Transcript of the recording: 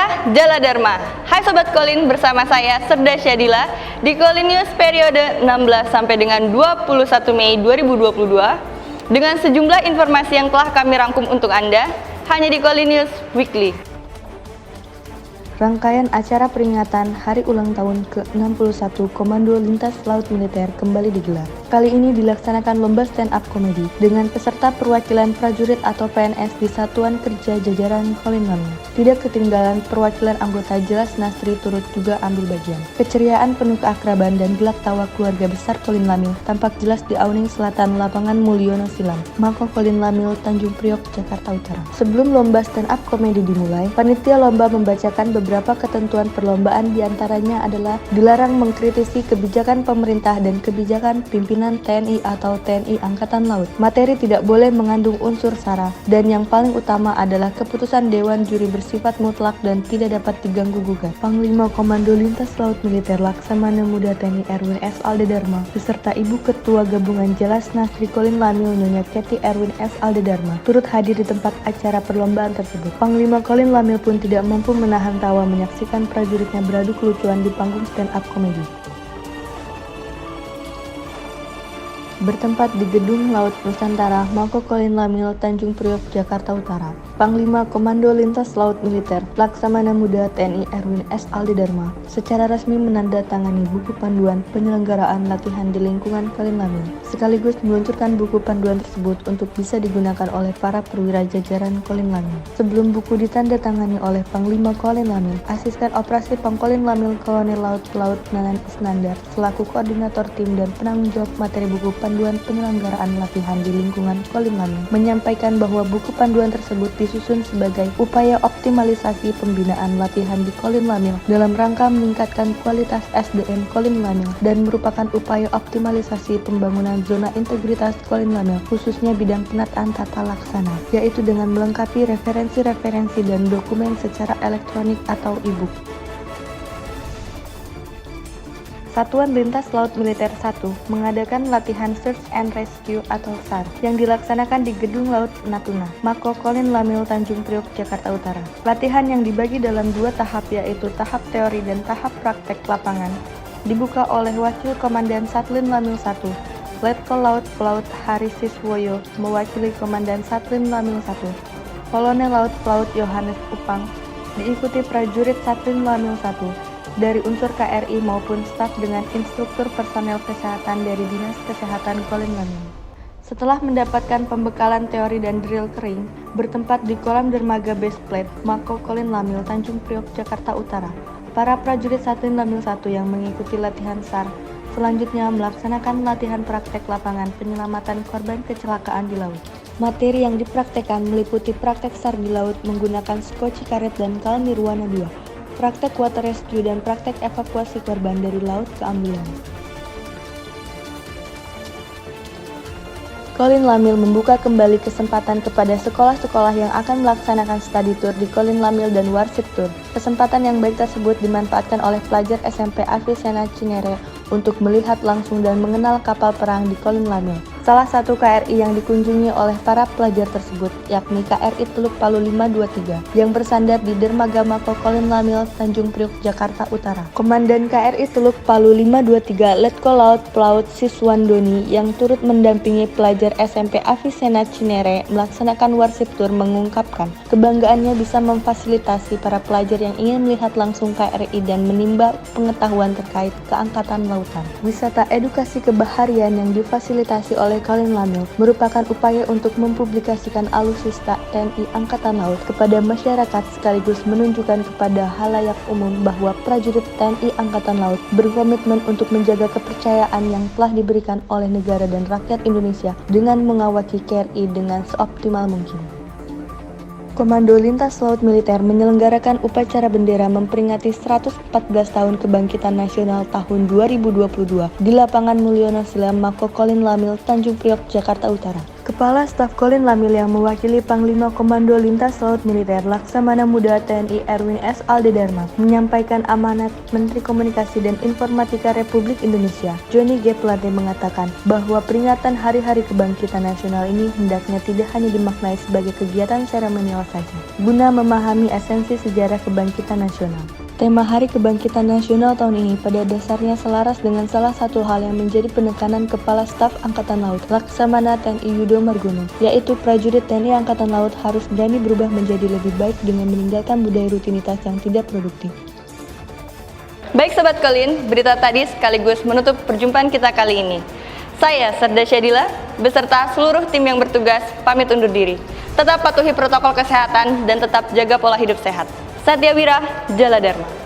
Saya Jala Dharma. Hai Sobat Kolin, bersama saya Serda Syadila di Kolin News periode 16 sampai dengan 21 Mei 2022 dengan sejumlah informasi yang telah kami rangkum untuk Anda hanya di Kolin News Weekly. Rangkaian acara peringatan Hari Ulang Tahun ke-61 Komando Lintas Laut Militer kembali digelar. Kali ini dilaksanakan lomba stand-up komedi dengan peserta perwakilan prajurit atau PNS di Satuan Kerja Jajaran Kolin Lamil. Tidak ketinggalan perwakilan anggota Jelas Nasri turut juga ambil bagian. Keceriaan penuh keakraban dan gelak tawa keluarga besar Kolin Lamil tampak jelas di awning selatan lapangan Mulyono Silam, Mako Kolin Lamil, Tanjung Priok, Jakarta Utara. Sebelum lomba stand-up komedi dimulai, panitia lomba membacakan beberapa ketentuan perlombaan, diantaranya adalah dilarang mengkritisi kebijakan pemerintah dan kebijakan pimpinan TNI atau TNI Angkatan Laut. Materi tidak boleh mengandung unsur sara, dan yang paling utama adalah keputusan Dewan Juri bersifat mutlak dan tidak dapat diganggu-gugat. Panglima Komando Lintas Laut Militer Laksamana Muda TNI Erwin S. Aldedarma beserta Ibu Ketua Gabungan Jelas Nasri Kolin Lamil Nyonya Kety Erwin S. Aldedarma turut hadir di tempat acara perlombaan tersebut. Panglima Kolin Lamil pun tidak mampu menahan tawa menyaksikan prajuritnya beradu kelucuan di panggung stand-up komedi. Bertempat di Gedung Laut Nusantara, Mako Kolin Lamil, Tanjung Priok, Jakarta Utara, Panglima Komando Lintas Laut Militer Laksamana Muda TNI Erwin S. Aldedarma secara resmi menandatangani buku panduan penyelenggaraan latihan di lingkungan Kolin Lamil, sekaligus meluncurkan buku panduan tersebut untuk bisa digunakan oleh para perwira jajaran Kolin Lamil. Sebelum buku ditandatangani oleh Panglima Kolin Lamil, Asisten Operasi Pangkolin Lamil Kolonel Laut Laut Nanan Isnandar selaku koordinator tim dan penanggung jawab materi buku panduan penyelenggaraan latihan di lingkungan Kolin Lamil menyampaikan bahwa buku panduan tersebut disusun sebagai upaya optimalisasi pembinaan latihan di Kolin Lamil dalam rangka meningkatkan kualitas SDM Kolin Lamil dan merupakan upaya optimalisasi pembangunan zona integritas Kolin Lamil khususnya bidang penataan tata laksana, yaitu dengan melengkapi referensi-referensi dan dokumen secara elektronik atau e-book. Satuan Lintas Laut Militer 1 mengadakan latihan Search and Rescue atau SAR yang dilaksanakan di Gedung Laut Natuna, Mako Kolin Lamil, Tanjung Priok, Jakarta Utara. Latihan yang dibagi dalam dua tahap, yaitu tahap teori dan tahap praktek lapangan, dibuka oleh Wakil Komandan Satlin Lamil 1, Letkol Laut Pelaut Haris Siswoyo mewakili Komandan Satlin Lamil 1, Kolonel Laut Pelaut Yohanes Upang, diikuti prajurit Satlin Lamil 1, dari unsur KRI maupun staf dengan instruktur personel kesehatan dari Dinas Kesehatan Kolin Lamil. Setelah mendapatkan pembekalan teori dan drill kering, bertempat di kolam dermaga base plate Mako Kolin Lamil, Tanjung Priok, Jakarta Utara, para prajurit Satlin Lamil 1 yang mengikuti latihan SAR selanjutnya melaksanakan latihan praktek lapangan penyelamatan korban kecelakaan di laut. Materi yang dipraktekkan meliputi praktek SAR di laut menggunakan skoci karet dan kal nirwana 2, praktek water rescue dan praktek evakuasi korban dari laut ke ambulans. Kolin Lamil membuka kembali kesempatan kepada sekolah-sekolah yang akan melaksanakan study tour di Kolin Lamil dan Warship Tour. Kesempatan yang baik tersebut dimanfaatkan oleh pelajar SMP Avicenna Cinere untuk melihat langsung dan mengenal kapal perang di Kolin Lamil. Salah satu KRI yang dikunjungi oleh para pelajar tersebut yakni KRI Teluk Palu 523 yang bersandar di dermaga Mako Kolin Lamil, Tanjung Priok, Jakarta Utara. Komandan KRI Teluk Palu 523 Letkol Laut Pelaut Siswandoni yang turut mendampingi pelajar SMP Avicenna Cinere melaksanakan Warship Tour mengungkapkan kebanggaannya bisa memfasilitasi para pelajar yang ingin melihat langsung KRI dan menimba pengetahuan terkait keangkatan lautan. Wisata edukasi kebaharian yang difasilitasi oleh Kolin Lamil merupakan upaya untuk mempublikasikan alutsista TNI Angkatan Laut kepada masyarakat sekaligus menunjukkan kepada halayak umum bahwa prajurit TNI Angkatan Laut berkomitmen untuk menjaga kepercayaan yang telah diberikan oleh negara dan rakyat Indonesia dengan mengawaki KRI dengan seoptimal mungkin. Komando Lintas Laut Militer menyelenggarakan upacara bendera memperingati 114 tahun Kebangkitan Nasional tahun 2022 di lapangan Mulyono Silam, Mako Kolin Lamil, Tanjung Priok, Jakarta Utara. Kepala Staf Kolin Lamil yang mewakili Panglima Komando Lintas Laut Militer Laksamana Muda TNI Erwin S. Aldedarma menyampaikan amanat Menteri Komunikasi dan Informatika Republik Indonesia, Johnny G. Plate mengatakan bahwa peringatan Hari-Hari Kebangkitan Nasional ini hendaknya tidak hanya dimaknai sebagai kegiatan seremonial saja, guna memahami esensi sejarah kebangkitan nasional. Tema Hari Kebangkitan Nasional tahun ini pada dasarnya selaras dengan salah satu hal yang menjadi penekanan Kepala Staf Angkatan Laut Laksamana TNI Yudo Margono, yaitu prajurit TNI Angkatan Laut harus berani berubah menjadi lebih baik dengan meninggalkan budaya rutinitas yang tidak produktif. Baik Sobat Kolin, berita tadi sekaligus menutup perjumpaan kita kali ini. Saya Serda Syadila beserta seluruh tim yang bertugas pamit undur diri. Tetap patuhi protokol kesehatan dan tetap jaga pola hidup sehat. Satya Wira, Jala Dharma.